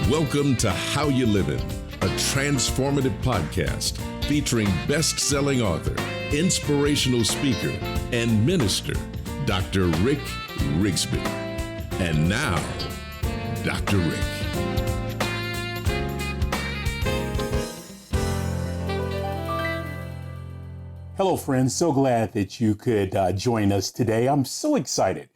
Welcome to How You Livin', a transformative podcast featuring best-selling author, inspirational speaker, and minister, Dr. Rick Rigsby. And now, Dr. Rick. Hello, friends. So glad that you could join us today. I'm so excited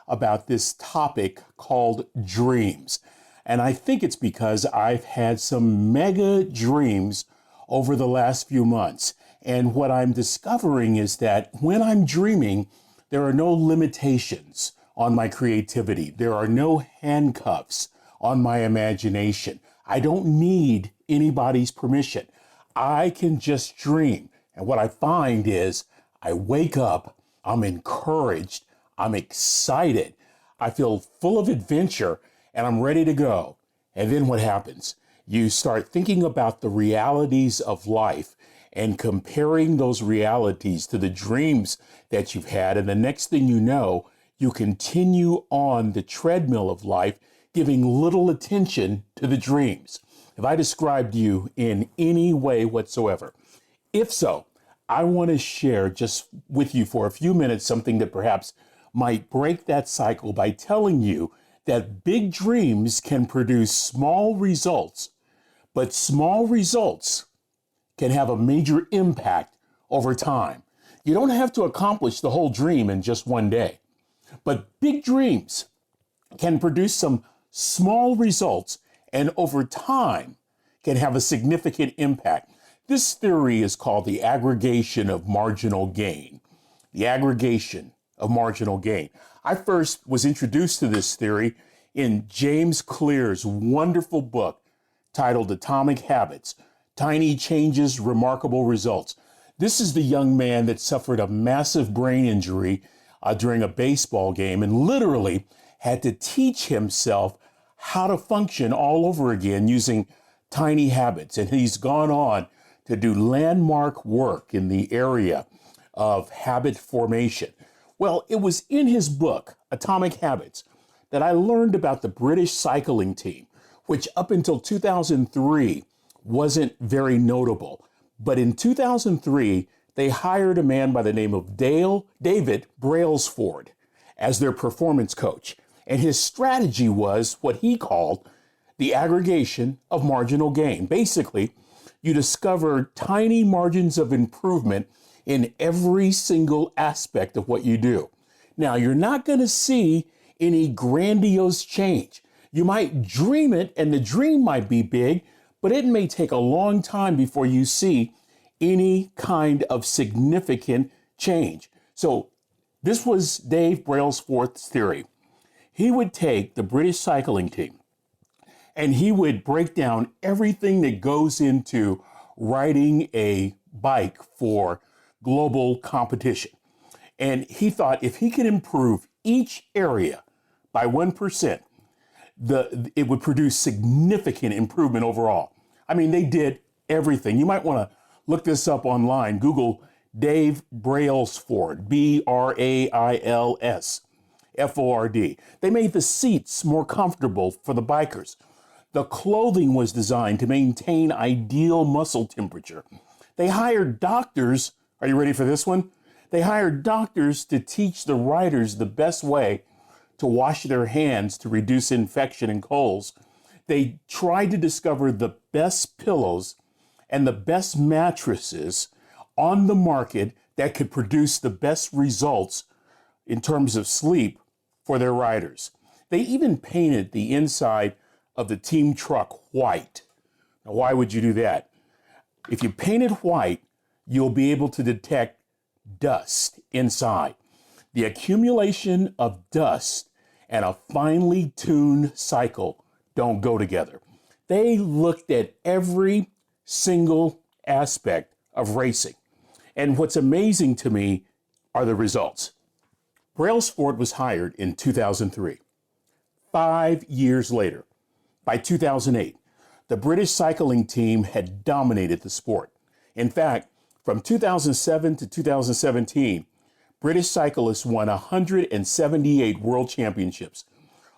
about this topic called dreams. And I think it's because I've had some mega dreams over the last few months. And what I'm discovering is that when I'm dreaming, there are no limitations on my creativity. There are no handcuffs on my imagination. I don't need anybody's permission. I can just dream. And what I find is I wake up, I'm encouraged, I'm excited, I feel full of adventure, and I'm ready to go. And then what happens? You start thinking about the realities of life and comparing those realities to the dreams that you've had. And the next thing you know, you continue on the treadmill of life, giving little attention to the dreams. Have I described you in any way whatsoever? If so, I want to share just with you for a few minutes something that perhaps might break that cycle by telling you that big dreams can produce small results, but small results can have a major impact over time. You don't have to accomplish the whole dream in just one day, but big dreams can produce some small results and over time can have a significant impact. This theory is called the aggregation of marginal gain. The aggregation of marginal gain. I first was introduced to this theory in James Clear's wonderful book titled Atomic Habits, Tiny Changes, Remarkable Results. This is the young man that suffered a massive brain injury during a baseball game and literally had to teach himself how to function all over again using tiny habits. And he's gone on to do landmark work in the area of habit formation. Well, it was in his book, Atomic Habits, that I learned about the British cycling team, which up until 2003 wasn't very notable. But in 2003, they hired a man by the name of David Brailsford as their performance coach. And his strategy was what he called the aggregation of marginal gain. Basically, you discover tiny margins of improvement in every single aspect of what you do. Now, you're not going to see any grandiose change. You might dream it, and the dream might be big, but it may take a long time before you see any kind of significant change. So this was Dave Brailsford's theory. He would take the British cycling team, and he would break down everything that goes into riding a bike for global competition. And he thought if he could improve each area by 1%, it would produce significant improvement overall. I mean, they did everything. You might want to look this up online. Google Dave Brailsford, Brailsford. They made the seats more comfortable for the bikers. The clothing was designed to maintain ideal muscle temperature. They hired doctors. Are you ready for this one? They hired doctors to teach the riders the best way to wash their hands to reduce infection and colds. They tried to discover the best pillows and the best mattresses on the market that could produce the best results in terms of sleep for their riders. They even painted the inside of the team truck white. Now, why would you do that? If you paint it white, you'll be able to detect dust inside. The accumulation of dust and a finely tuned cycle don't go together. They looked at every single aspect of racing. And what's amazing to me are the results. Brailsford was hired in 2003. 5 years later, by 2008, the British cycling team had dominated the sport. In fact, from 2007 to 2017, British cyclists won 178 world championships.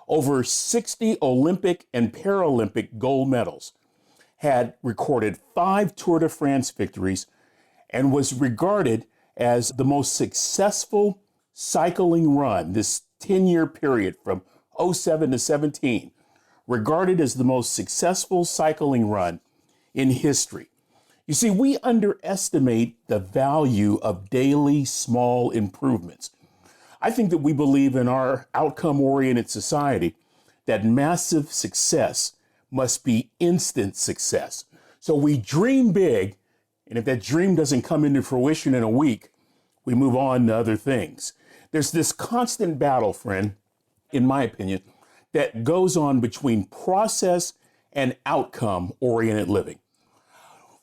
over 60 Olympic and Paralympic gold medals, had recorded 5 Tour de France victories, and was regarded as the most successful cycling run, this 10-year period from '07 to '17, regarded as the most successful cycling run in history. You see, we underestimate the value of daily small improvements. I think that we believe in our outcome-oriented society that massive success must be instant success. So we dream big, and if that dream doesn't come into fruition in a week, we move on to other things. There's this constant battle, friend, in my opinion, that goes on between process and outcome-oriented living.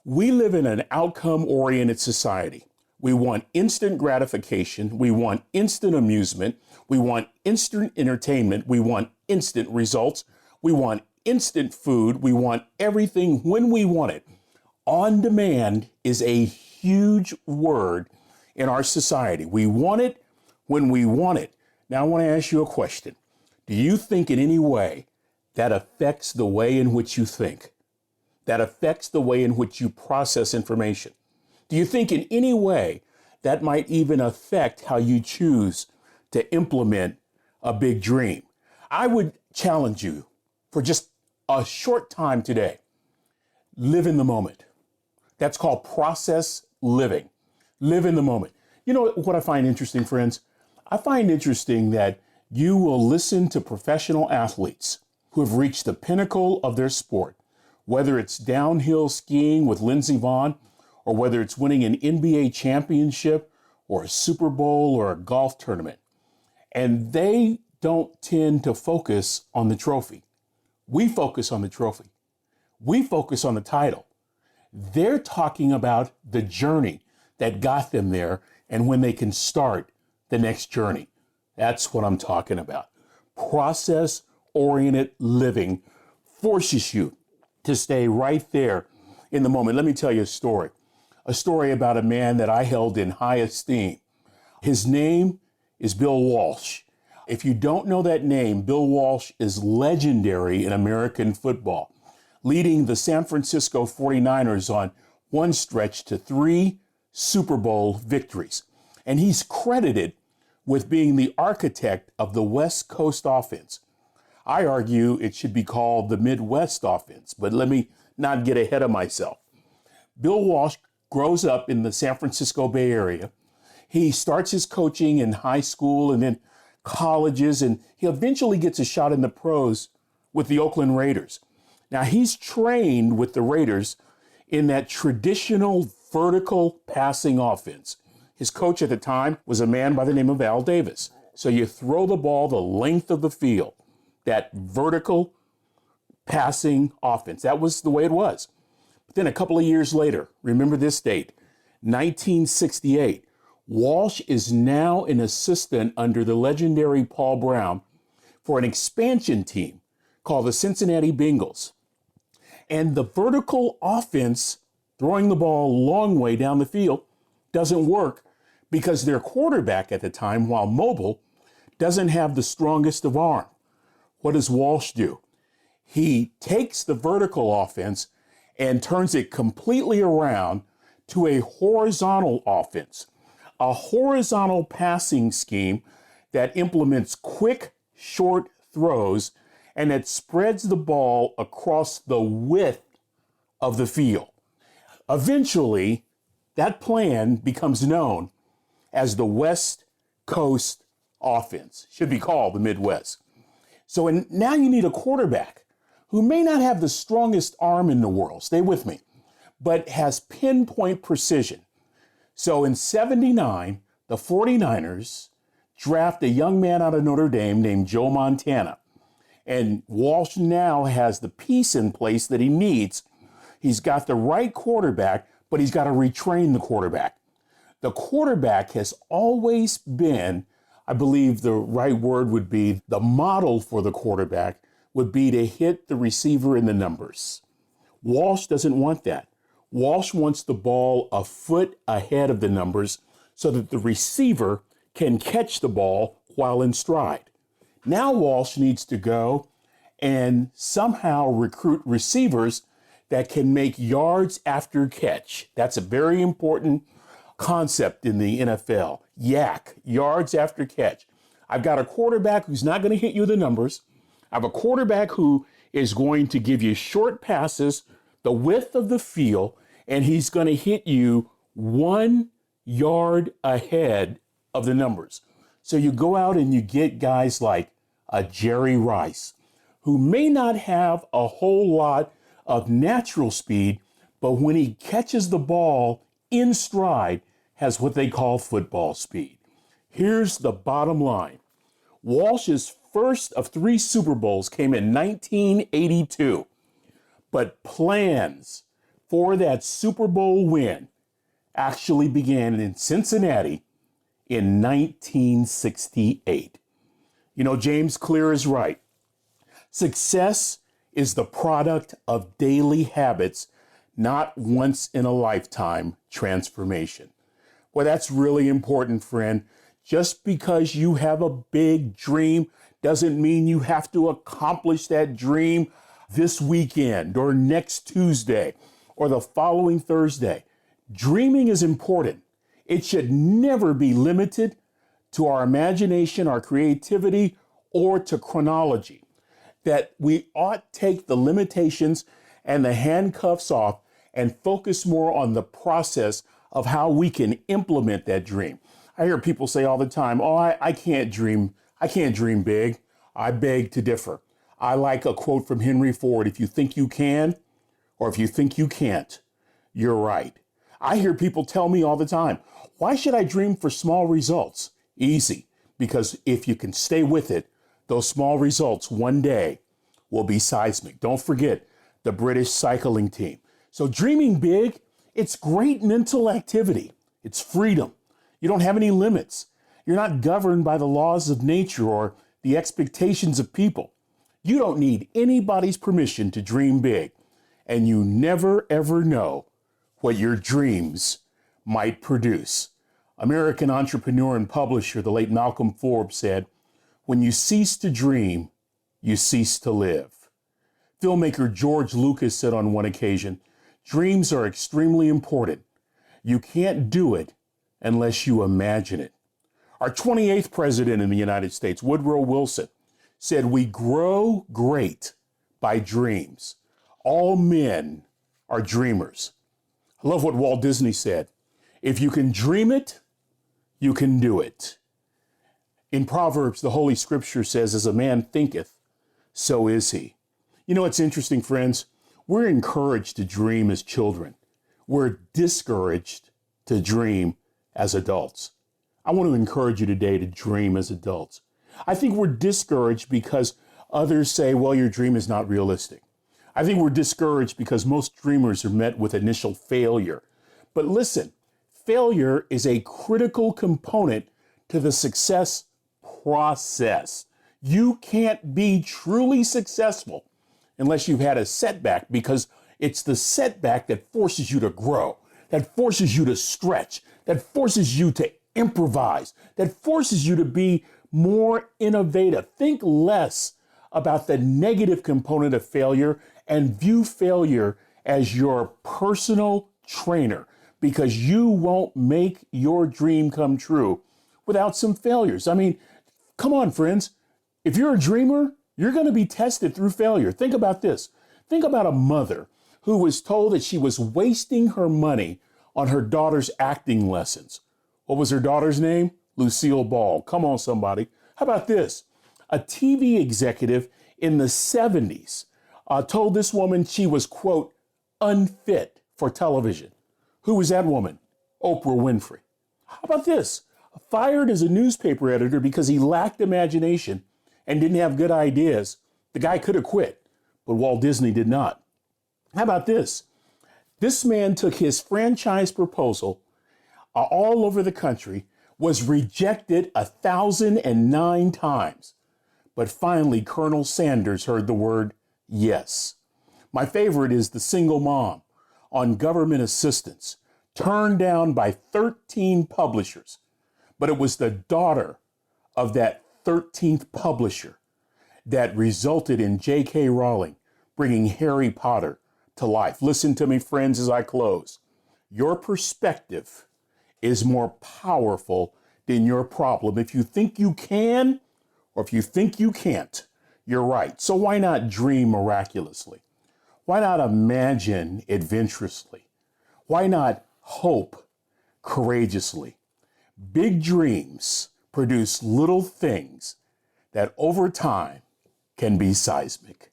We live in an outcome-oriented society. We want instant gratification. We want instant amusement. We want instant entertainment. We want instant results. We want instant food. We want everything when we want it. On demand is a huge word in our society. We want it when we want it. Now, I want to ask you a question. Do you think in any way that affects the way in which you think? That affects the way in which you process information? Do you think in any way that might even affect how you choose to implement a big dream? I would challenge you for just a short time today. Live in the moment. That's called process living. Live in the moment. You know what I find interesting, friends? I find interesting that you will listen to professional athletes who have reached the pinnacle of their sport, whether it's downhill skiing with Lindsey Vonn, or whether it's winning an NBA championship or a Super Bowl or a golf tournament. And they don't tend to focus on the trophy. We focus on the trophy. We focus on the title. They're talking about the journey that got them there and when they can start the next journey. That's what I'm talking about. Process-oriented living forces you to stay right there in the moment. Let me tell you a story about a man that I held in high esteem. His name is Bill Walsh. If you don't know that name, Bill Walsh is legendary in American football, leading the San Francisco 49ers on one stretch to 3 Super Bowl victories. And he's credited with being the architect of the West Coast offense. I argue it should be called the Midwest offense, but let me not get ahead of myself. Bill Walsh grows up in the San Francisco Bay Area. He starts his coaching in high school and then colleges, and he eventually gets a shot in the pros with the Oakland Raiders. Now, he's trained with the Raiders in that traditional vertical passing offense. His coach at the time was a man by the name of Al Davis. So you throw the ball the length of the field, that vertical passing offense. That was the way it was. But then a couple of years later, remember this date, 1968, Walsh is now an assistant under the legendary Paul Brown for an expansion team called the Cincinnati Bengals. And the vertical offense, throwing the ball a long way down the field, doesn't work because their quarterback at the time, while mobile, doesn't have the strongest of arm. What does Walsh do? He takes the vertical offense and turns it completely around to a horizontal offense, a horizontal passing scheme that implements quick, short throws and that spreads the ball across the width of the field. Eventually, that plan becomes known as the West Coast offense. Should be called the Midwest. So now you need a quarterback who may not have the strongest arm in the world, stay with me, but has pinpoint precision. So in '79, the 49ers draft a young man out of Notre Dame named Joe Montana. And Walsh now has the piece in place that he needs. He's got the right quarterback, but he's got to retrain the quarterback. The quarterback has always been, I believe the right word would be, the model for the quarterback would be to hit the receiver in the numbers. Walsh doesn't want that. Walsh wants the ball a foot ahead of the numbers so that the receiver can catch the ball while in stride. Now Walsh needs to go and somehow recruit receivers that can make yards after catch. That's a very important concept in the NFL. YAC, yards after catch. I've got a quarterback who's not going to hit you the numbers. I have a quarterback who is going to give you short passes, the width of the field, and he's going to hit you 1 yard ahead of the numbers. So you go out and you get guys like a Jerry Rice, who may not have a whole lot of natural speed, but when he catches the ball in stride, has what they call football speed. Here's the bottom line. Walsh's first of 3 Super Bowls came in 1982, but plans for that Super Bowl win actually began in Cincinnati in 1968. You know, James Clear is right. Success is the product of daily habits, not once in a lifetime transformation. Well, that's really important, friend. Just because you have a big dream doesn't mean you have to accomplish that dream this weekend or next Tuesday or the following Thursday. Dreaming is important. It should never be limited to our imagination, our creativity, or to chronology. That we ought to take the limitations and the handcuffs off and focus more on the process of how we can implement that dream. I hear people say all the time, oh, I can't dream. I can't dream big. I beg to differ. I like a quote from Henry Ford. If you think you can, or if you think you can't, you're right. I hear people tell me all the time, why should I dream for small results? Easy, because if you can stay with it, those small results one day will be seismic. Don't forget the British cycling team. So dreaming big, it's great mental activity. It's freedom. You don't have any limits. You're not governed by the laws of nature or the expectations of people. You don't need anybody's permission to dream big. And you never, ever know what your dreams might produce. American entrepreneur and publisher, the late Malcolm Forbes, said, when you cease to dream, you cease to live. Filmmaker George Lucas said on one occasion, dreams are extremely important. You can't do it unless you imagine it. Our 28th president in the United States, Woodrow Wilson, said we grow great by dreams. All men are dreamers. I love what Walt Disney said. If you can dream it, you can do it. In Proverbs, the Holy Scripture says, as a man thinketh, so is he. You know, it's interesting, friends. We're encouraged to dream as children. We're discouraged to dream as adults. I want to encourage you today to dream as adults. I think we're discouraged because others say, well, your dream is not realistic. I think we're discouraged because most dreamers are met with initial failure. But listen, failure is a critical component to the success process. You can't be truly successful unless you've had a setback, because it's the setback that forces you to grow, that forces you to stretch, that forces you to improvise, that forces you to be more innovative. Think less about the negative component of failure and view failure as your personal trainer, because you won't make your dream come true without some failures. I mean, come on, friends. If you're a dreamer, you're going to be tested through failure. Think about this. Think about a mother who was told that she was wasting her money on her daughter's acting lessons. What was her daughter's name? Lucille Ball. Come on, somebody. How about this? A TV executive in the 70s told this woman she was, quote, unfit for television. Who was that woman? Oprah Winfrey. How about this? Fired as a newspaper editor because he lacked imagination and didn't have good ideas. The guy could have quit, but Walt Disney did not. How about this? This man took his franchise proposal all over the country, was rejected 1,009 times, but finally Colonel Sanders heard the word yes. My favorite is the single mom on government assistance, turned down by 13 publishers, but it was the daughter of that 13th publisher that resulted in J.K. Rowling bringing Harry Potter to life. Listen to me, friends, as I close. Your perspective is more powerful than your problem. If you think you can, or if you think you can't, you're right. So why not dream miraculously? Why not imagine adventurously? Why not hope courageously? Big dreams produce little things that over time can be seismic.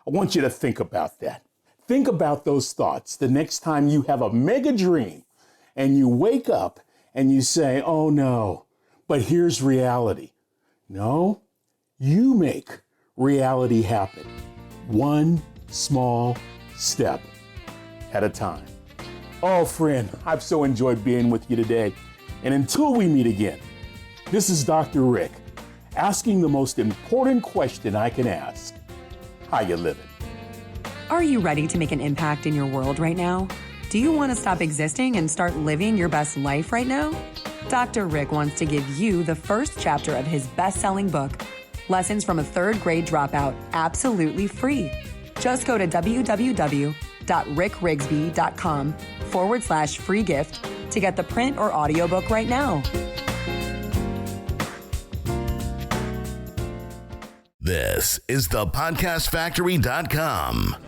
I want you to think about that. Think about those thoughts the next time you have a mega dream and you wake up and you say, oh no, but here's reality. No, you make reality happen. One small step at a time. Oh, friend, I've so enjoyed being with you today. And until we meet again, this is Dr. Rick asking the most important question I can ask. How you living? Are you ready to make an impact in your world right now? Do you want to stop existing and start living your best life right now? Dr. Rick wants to give you the first chapter of his best-selling book, Lessons from a Third Grade Dropout, absolutely free. Just go to www.rickrigsby.com/free gift to get the print or audiobook right now. This is thepodcastfactory.com.